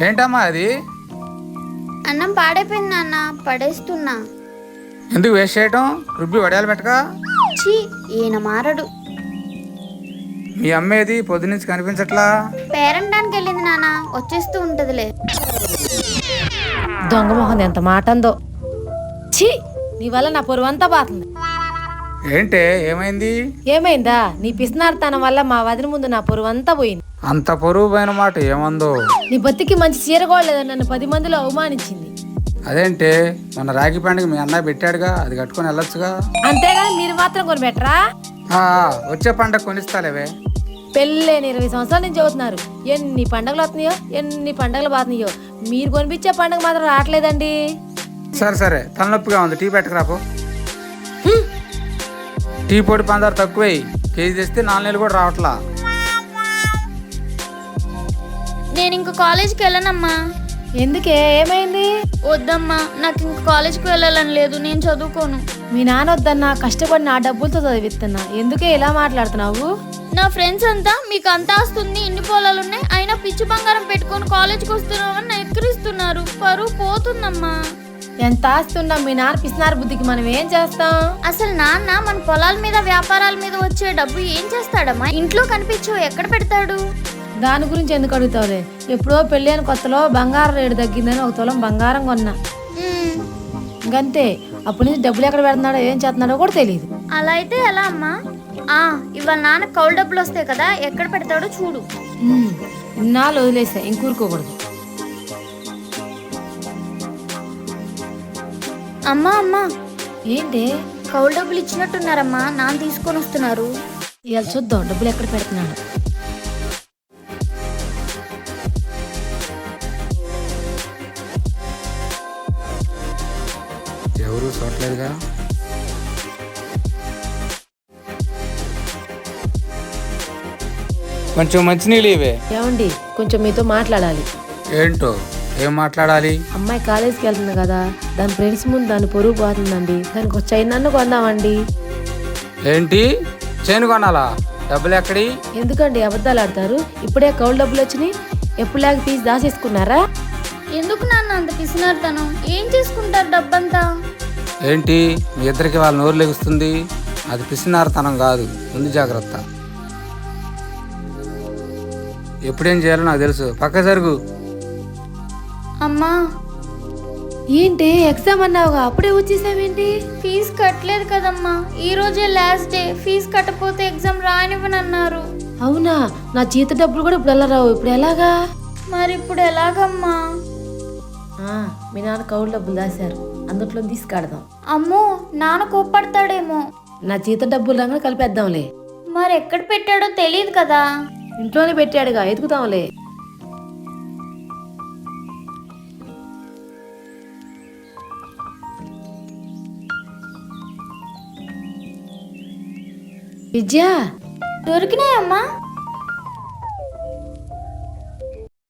ఏంటమ్మా అది? అన్నం పాడైపోయింది నాన్న, పడేస్తున్నా. ఎందుకు వేస్ట్ చేయటం? రుబ్బి వడియాలు పెట్టక. ఛీ, ఈయన మారడు. మీ అమ్మేది పొద్దునుంచి కనిపించట్లా? పేరంటానికి వెళ్ళింది నాన్న, వచ్చేస్తూ ఉంటదిలే. దొంగ మొహం ఎంత మాట అందో. ఛీ, నీ వల్ల నా పొరువంతా బాతుంది. ఏంటే ఏమైంది? ఏమైందా? నీ పిసినార్తనం వల్ల మా వదిన ముందు నా పొరువంతా పోయింది. అంత పొరుగు పోయిన మాట ఏమందో? నీ బతికి మంచి చీరగోడలేదని నన్ను 10 మందిలో అవమానించింది. అదేంటే మన రాఖీ పండుగ మీ అన్నయ్య పెట్టాడుగా, అది కట్టుకొని వెళ్ళొచ్చుగా. అంతేగాని మీరు మాత్రం కొనిపెట్టరా? వచ్చే పండుగ కొనిస్తాలేవే. పెళ్ళైన 20 సంవత్సరాల నుంచి చదువుతున్నారు. ఎన్ని పండుగలు వస్తున్నాయో, ఎన్ని పండుగలు పోతున్నాయో. మీరు కొనిపించే పండుగ మాత్రం రావట్లేదండి. సరే సరే, తలనొప్పిగా ఉంది, టీ పెట్టకరాపు. టీ పొడి పందారు తక్కువే, కేజీ తెస్తే 4 నెలలు కూడా రావట్లా. నేను ఇంక కాలేజ్కి వెళ్ళనమ్మా. ఎందుకే, ఏమైంది? వద్దమ్మా, నాకు ఇంక కాలేజ్కి వెళ్ళాలని లేదు, నేను చదువుకోను. మీ నాన్న వద్దన్నా, కష్టపడి నా డబ్బులతో చదివిస్తున్నా. ఎందుకే ఇలా మాట్లాడుతున్నావు? నా ఫ్రెండ్స్ అంతా మీకు అంతా వస్తుంది, ఇన్ని పొలాలున్నాయి, అయినా పిచ్చి బంగారం పెట్టుకొని కాలేజ్కి వస్తున్నామని ఎక్కిరిస్తున్నారు. పరువు పోతుందమ్మా. ఎంత ఆస్తున్నా మీ నాన్న పిసినారు బుద్ధికి మనం ఏం చేస్తాం? అసలు నాన్న మన పొలాల మీద వ్యాపారాల మీద వచ్చే డబ్బు ఏం చేస్తాడమ్మా? ఇంట్లో కనిపించు, ఎక్కడ పెడతాడు? దాని గురించి ఎందుకు అడుగుతావులే. ఎప్పుడో పెళ్ళైన కొత్తలో బంగారం రేటు తగ్గిందని 1 తులం బంగారం కొన్నా. ఇంకంతే. అప్పటి నుంచి డబ్బులు ఎక్కడ పెడుతున్నాడో ఏం చేస్తున్నాడో కూడా తెలియదు. అలా అయితే ఎలా అమ్మా? ఇవాళ నాన్న కౌలు డబ్బులు వస్తాయి కదా, ఎక్కడ పెడతాడో చూడు. ఇన్నాళ్ళు వదిలేసా, ఇంకూరుకోకూడదు. అమ్మా అమ్మా, ఏంటి? కౌలు డబ్బులు ఇచ్చినట్టున్నారమ్మా, నాన్న తీసుకొని వస్తున్నారు. ఇవాళ చూద్దాం డబ్బులు ఎక్కడ పెడుతున్నాడు. ఎవరు చూడలేదుగా. కొంచెం మంచినీళ్ళు ఇవే. ఏమండి, కొంచెం మీతో మాట్లాడాలి. ఏంటో? ఏం మాట్లాడాలి? అమ్మాయి కాలేజీకి వెళ్తుంది కదా, దాని ఫ్రెండ్స్ ముందు దాన్ని పొరుగు పోతుందండి. దానికి ఒక చైన్ కొందామండి. ఏంటి, చైన్ కొనాలా? డబ్బులు ఎక్కడి? ఎందుకండి అబద్ధాలు ఆడతారు? ఇప్పుడే కౌలు డబ్బులు వచ్చినాయి, ఎప్పుడు లేక తీసి దాచేసుకున్నారా? ఎందుకు నాన్న అంత పిసినారుతనం? ఏం చేసుకుంటారు డబ్బంతా? ఏంటి, మీ ఇద్దరికి వాళ్ళ నోరు లెగుస్తుంది? అది పిసినారతనం కాదు, ముందు జాగ్రత్త. ఎప్పుడేం చేయాలో నాకు తెలుసు, పక్క జరుగు. అమ్మా, ఏంటి ఎగ్జామ్ అన్నావుగా, అప్పుడే వచ్చేసావేంటి? ఫీజు కట్టలేదు కదమ్మా, ఈ రోజే లాస్ట్ డే. ఫీజు కట్టకపోతే ఎగ్జామ్ రానివ్వనన్నారు. అవునా? నా జీత డబ్బులు కూడా ఇప్పుడు ఎలా రావు? ఇప్పుడు ఎలాగా? మరి ఇప్పుడు ఎలాగమ్మా? మీ నాన్న కౌలు డబ్బులు దాశారు, అందుట్లో తీసుకాడదాం. అమ్మో, నాన్న కోప్పడతాడేమో. నా జీత డబ్బులు రంగా కలిపేద్దాంలే. మరి ఎక్కడ పెట్టాడో తెలియదు కదా. ఇంట్లోనే పెట్టాడుగా, ఎదుగుతాంలే. విద్య, దొరికినాయమ్మా.